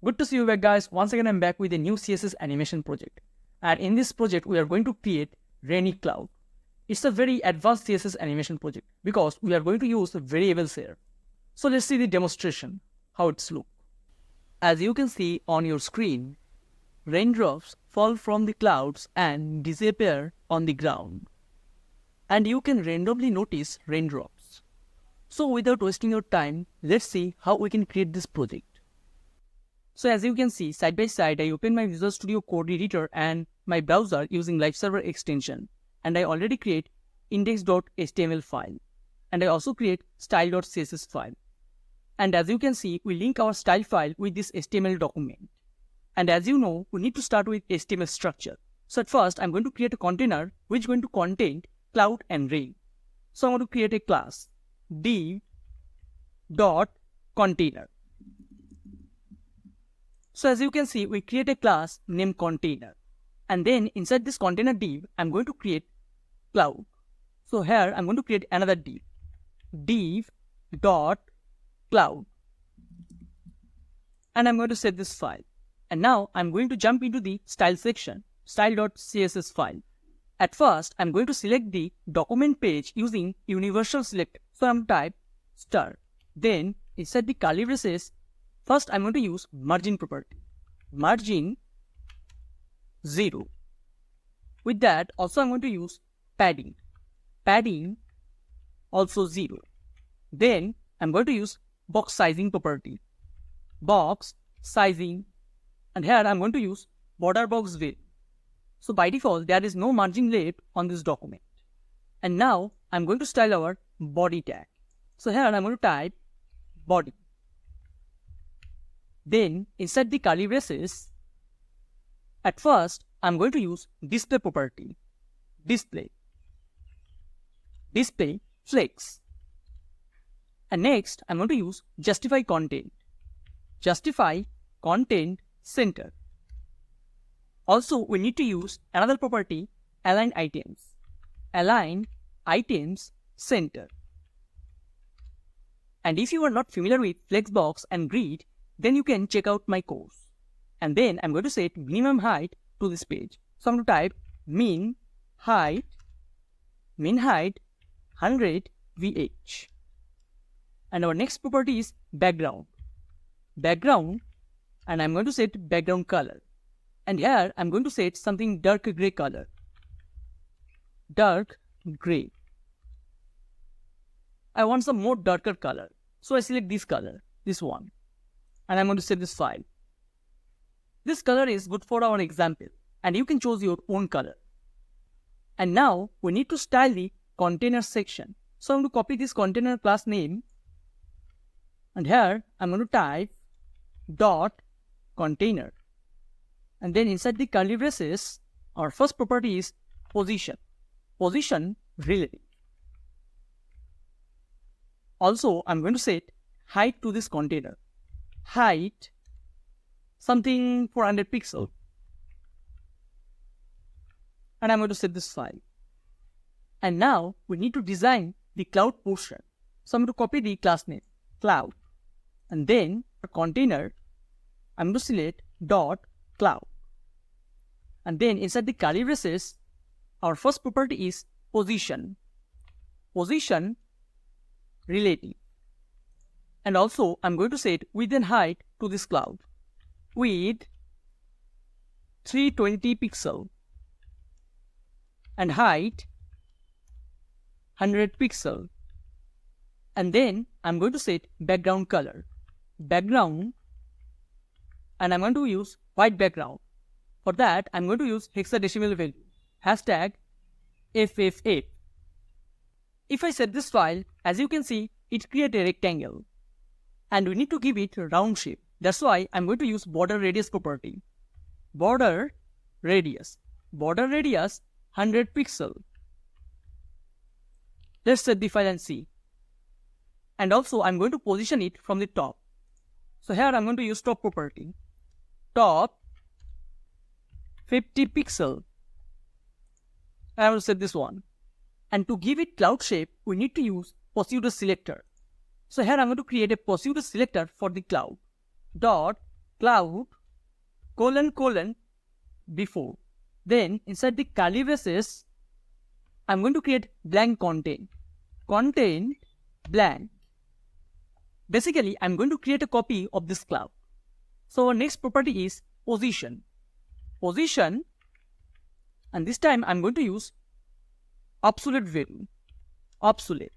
Good to see you back, guys. Once again, I'm back with a new CSS animation project. And in this project, we are going to create rainy cloud. It's a very advanced CSS animation project because we are going to use variables here. So let's see the demonstration, how it's look. As you can see on your screen, raindrops fall from the clouds and disappear on the ground. And you can randomly notice raindrops. So without wasting your time, let's see how we can create this project. So as you can see, side by side, I open my Visual Studio Code editor and my browser using Live Server extension. And I already create index.html file. And I also create style.css file. And as you can see, we link our style file with this HTML document. And as you know, we need to start with HTML structure. So at first, I'm going to create a container which is going to contain cloud and rain. So I'm going to create a class div.container. So as you can see, we create a class named container. And then inside this container div, I'm going to create cloud. So here I'm going to create another div.cloud. And I'm going to set this file. And now I'm going to jump into the style section, style.css file. At first, I'm going to select the document page using universal selector. So I'm type star. Then inside the curly braces, first I'm going to use margin property. Margin 0. With that, also I'm going to use padding. Padding also 0. Then I'm going to use box sizing property. Box sizing. And here I'm going to use border box width. So by default, there is no margin left on this document. And now I'm going to style our body tag. So here I'm going to type body. Then inside the curly braces, at first I'm going to use display property. Display flex. And next I'm going to use justify content. Justify content center. Also, we need to use another property, align items. Align items center. And if you are not familiar with flexbox and grid, then you can check out my course. And then I'm going to set minimum height to this page. So I'm going to type min height 100 VH. And our next property is background. Background, and I'm going to set background color. And here I'm going to set something dark gray color. Dark gray. I want some more darker color. So I select this color, this one. And I'm going to set this file. This color is good for our example. And you can choose your own color. And now we need to style the container section. So I'm going to copy this container class name. And here I'm going to type dot container. And then inside the curly braces, our first property is position. Position relative. Also, I'm going to set height to this container. Height something 400 pixel. And I'm going to set this file. And now we need to design the cloud portion. So I'm going to copy the class name, cloud. And then for container, I'm going to select dot cloud. And then inside the curly braces, our first property is position. Position relative. And also I'm going to set width and height to this cloud. Width 320 pixel. And height 100 pixel. And then I'm going to set background color. Background. And I'm going to use white background. For that, I'm going to use hexadecimal value. Hashtag FFF. If I set this file, as you can see, it creates a rectangle. And we need to give it a round shape. That's why I'm going to use border radius property. Border radius. Border radius 100 pixel. Let's set the file and see. And also I'm going to position it from the top. So here I'm going to use top property. Top 50 pixel. I will set this one. And to give it cloud shape, we need to use pseudo selector. So here I'm going to create a pseudo selector for the cloud. Dot cloud colon before. Then inside the curly braces, I'm going to create blank content blank. Basically, I'm going to create a copy of this cloud. So our next property is position, and this time I'm going to use obsolete value, obsolete.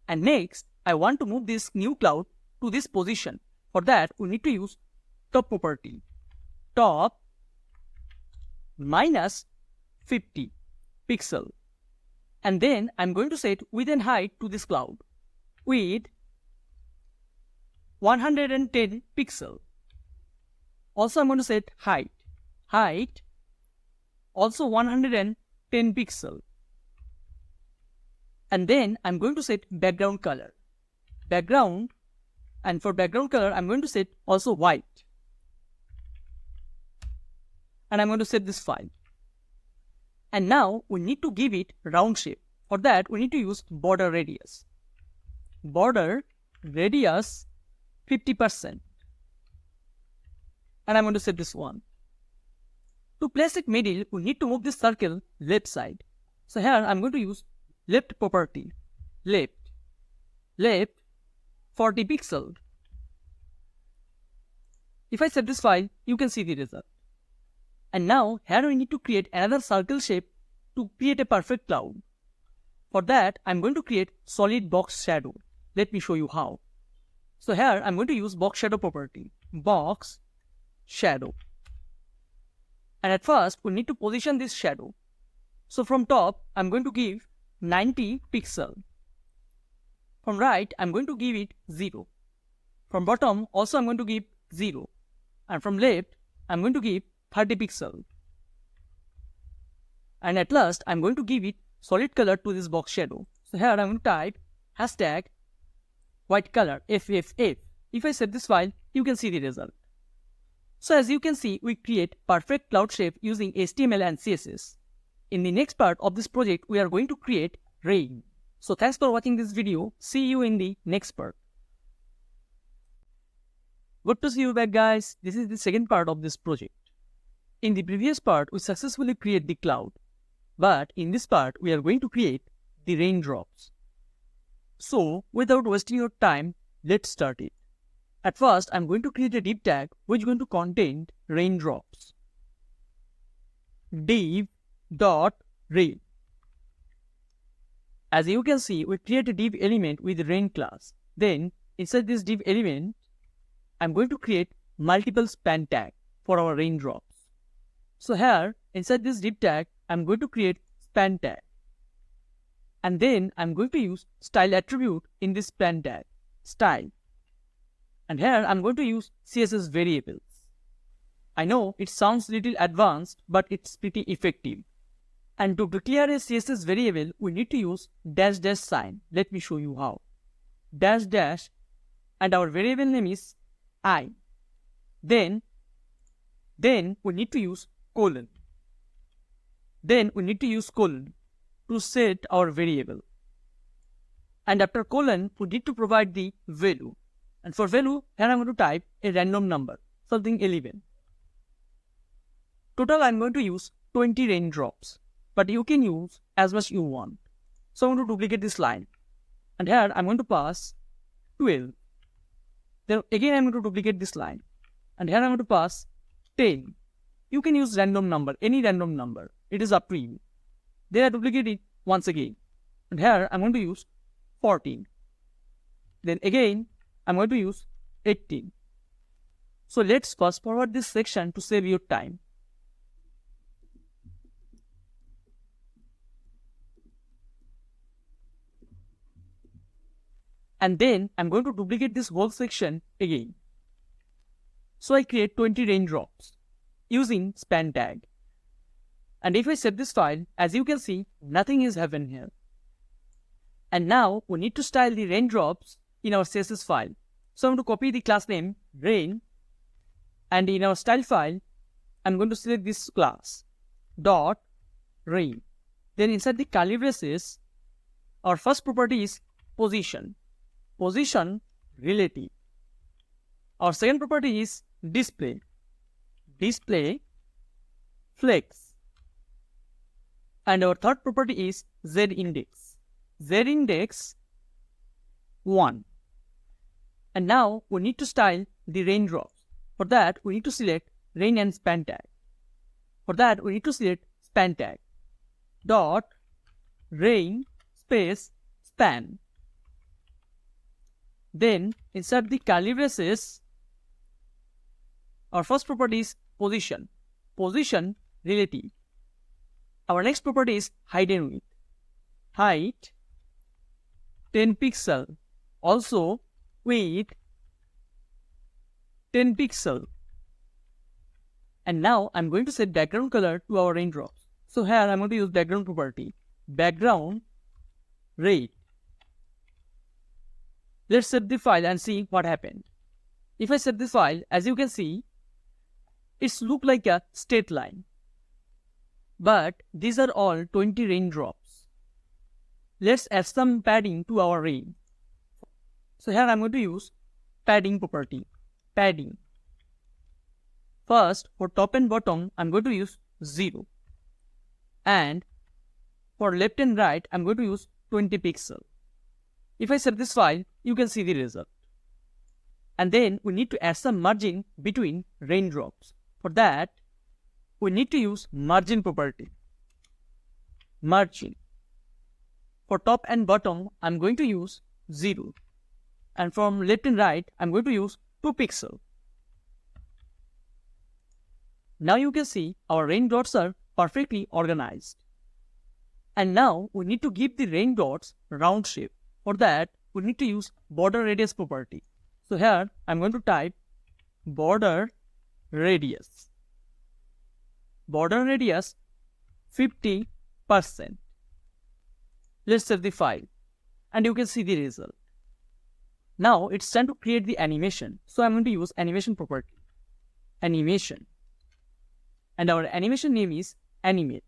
And next, I want to move this new cloud to this position. For that, we need to use top property, top minus 50 pixel. And then I'm going to set width and height to this cloud with 110 pixel. Also, I'm going to set height also 110 pixel. And then I'm going to set background color, and for background color, I'm going to set also white. And I'm going to set this file. And now we need to give it round shape. For that, we need to use border radius. Border radius 50%. And I'm going to set this one. To place it middle, we need to move this circle left side. So here I'm going to use left property, left 40 pixel. If I set this file, you can see the result. And now here we need to create another circle shape to create a perfect cloud. For that, I'm going to create solid box shadow. Let me show you how. So here I'm going to use box shadow property, box shadow. And at first, we need to position this shadow. So from top, I'm going to give 90 pixel. From right, I'm going to give it 0. From bottom, also I'm going to give 0. And from left, I'm going to give 30 pixel. And at last, I'm going to give it solid color to this box shadow. So here I'm going to type hashtag white color FFF. If I set this file, you can see the result. So as you can see, we create perfect cloud shape using HTML and CSS. In the next part of this project, we are going to create rain. So thanks for watching this video. See you in the next part. Good to see you back, guys. This is the second part of this project. In the previous part, we successfully create the cloud. But in this part, we are going to create the raindrops. So without wasting your time, let's start it. At first, I'm going to create a div tag which is going to contain raindrops. Div.rain. As you can see, we create a div element with rain class. Then inside this div element, I'm going to create multiple span tag for our raindrops. So here, inside this div tag, I'm going to create span tag. And then I'm going to use style attribute in this span tag, style. And here I'm going to use CSS variables. I know it sounds little advanced, but it's pretty effective. And to declare a CSS variable, we need to use dash sign. Let me show you how. Dash, and our variable name is I. Then we need to use colon. Then we need to use colon to set our variable. And after colon, we need to provide the value. And for value, here I'm going to type a random number, something 11. Total, I'm going to use 20 raindrops, but you can use as much you want. So I'm going to duplicate this line. And here I'm going to pass 12. Then again I'm going to duplicate this line. And here I'm going to pass 10. You can use random number, any random number. It is up to you. Then I duplicate it once again. And here I'm going to use 14. Then again, I'm going to use 18. So let's fast forward this section to save your time. And then I'm going to duplicate this whole section again. So I create 20 raindrops using span tag. And if I set this file, as you can see, nothing is happened here. And now we need to style the raindrops in our CSS file. So I'm going to copy the class name rain, and in our style file, I'm going to select this class dot rain. Then inside the curly braces, our first property is position relative. Our second property is display, display flex. And our third property is z index, z index 1. And now we need to style the raindrops. For that, we need to select rain and span tag. For that, we need to select span tag dot rain space span. Then insert the curly braces. Our first property is position, position relative. Our next property is height and width, height 10 pixel, also width 10 pixel. And now I'm going to set background color to our raindrops. So here I'm going to use background property, background red. Let's set the file and see what happened. If I set the file, as you can see, it's look like a straight line. But these are all 20 raindrops. Let's add some padding to our rain. So here I'm going to use padding property, padding. First, for top and bottom, I'm going to use 0. And for left and right, I'm going to use 20 pixel. If I set this file, you can see the result. And then we need to add some margin between raindrops. For that, we need to use margin property, margin. For top and bottom, I'm going to use 0. And from left and right, I'm going to use 2 pixel. Now you can see our rain dots are perfectly organized. And now we need to give the rain dots round shape. For that, we need to use border radius property. So here I'm going to type border radius. Border radius 50%. Let's save the file and you can see the result. Now it's time to create the animation. So I'm going to use animation property, animation. And our animation name is animate.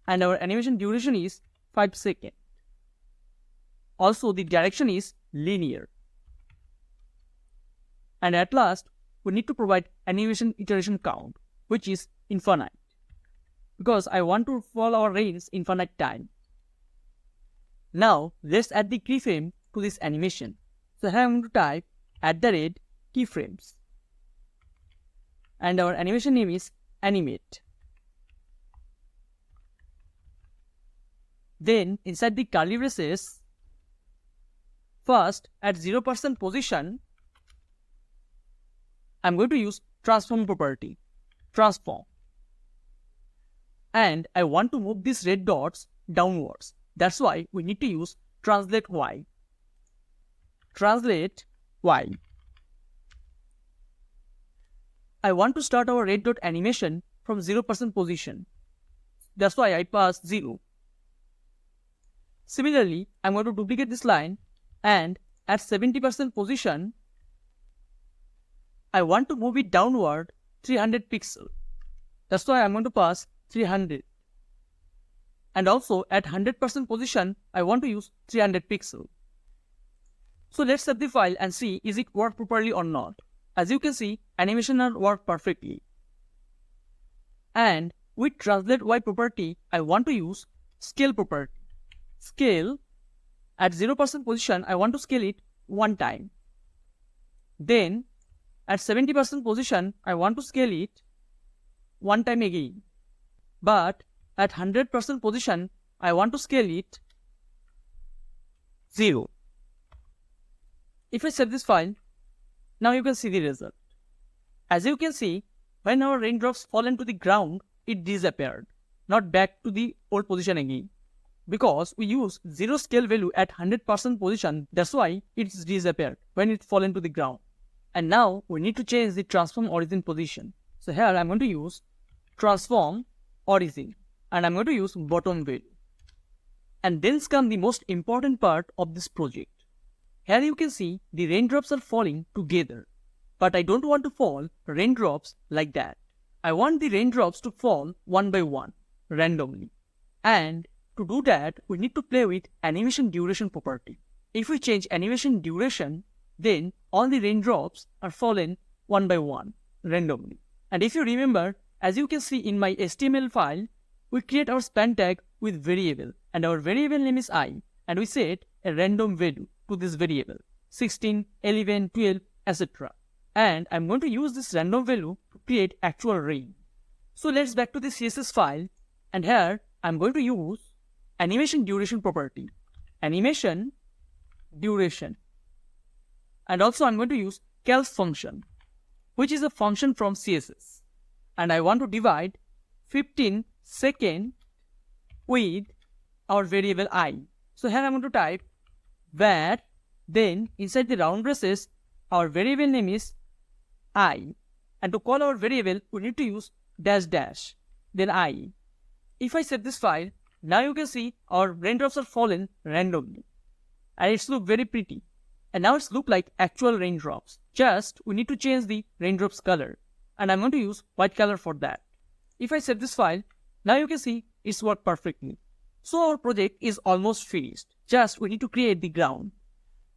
And our animation duration is 5 seconds. Also the direction is linear. And at last, we need to provide animation iteration count, which is infinite. Because I want to follow our rains infinite time. Now let's add the keyframe to this animation. So here I'm going to type @keyframes. And our animation name is animate. Then inside the curly braces, first at 0% position, I'm going to use transform property, transform. And I want to move these red dots downwards. That's why we need to use translate Y. Translate Y. I want to start our red dot animation from 0% position. That's why I pass 0. Similarly, I'm going to duplicate this line and at 70% position, I want to move it downward 300 pixel. That's why I'm going to pass 300. And also at 100% position, I want to use 300 pixel. So let's save the file and see is it work properly or not. As you can see, animation are work perfectly. And with translate Y property, I want to use scale property. Scale at 0% position, I want to scale it 1 time. Then at 70% position, I want to scale it 1 time again. But at 100% position, I want to scale it 0. If I save this file, now you can see the result. As you can see, when our raindrops fall into the ground, it disappeared, not back to the old position again. Because we use 0 scale value at 100% position, that's why it's disappeared when it fall into the ground. And now we need to change the transform origin position. So here I'm going to use transform origin and I'm going to use bottom value. And then comes the most important part of this project. Here you can see the raindrops are falling together. But I don't want to fall raindrops like that. I want the raindrops to fall one by one, randomly. And to do that, we need to play with animation duration property. If we change animation duration then all the raindrops are fallen one by one randomly. And if you remember, as you can see in my HTML file, we create our span tag with variable, and our variable name is I, and we set a random value to this variable 16, 11, 12, etc. And I'm going to use this random value to create actual rain. So let's back to the CSS file, and here I'm going to use animation duration property, animation duration, and also I'm going to use calc function, which is a function from CSS, and I want to divide 15 seconds with our variable I. So here I'm going to type var, then inside the round braces our variable name is I, and to call our variable we need to use dash dash, then I. If I save this file, now you can see our raindrops are fallen randomly, and it's look very pretty. And now it's look like actual raindrops. Just we need to change the raindrops color, and I'm going to use white color for that. If I save this file, now you can see it's worked perfectly. So our project is almost finished. Just we need to create the ground.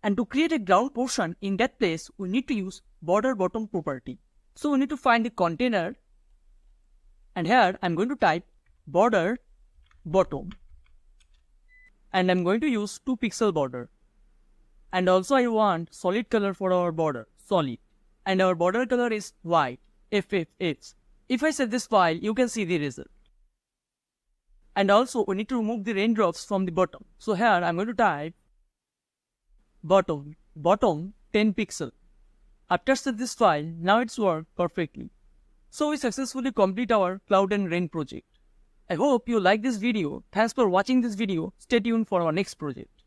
And to create a ground portion, in that place we need to use border bottom property. So we need to find the container, and here I'm going to type border bottom, and I'm going to use 2 pixel border. And also I want solid color for our border, solid, and our border color is white, FFX. If I save this file, you can see the result. And also we need to remove the raindrops from the bottom. So here I'm going to type bottom 10 pixel. After save this file, now it's worked perfectly. So we successfully complete our cloud and rain project. I hope you like this video. Thanks for watching this video. Stay tuned for our next project.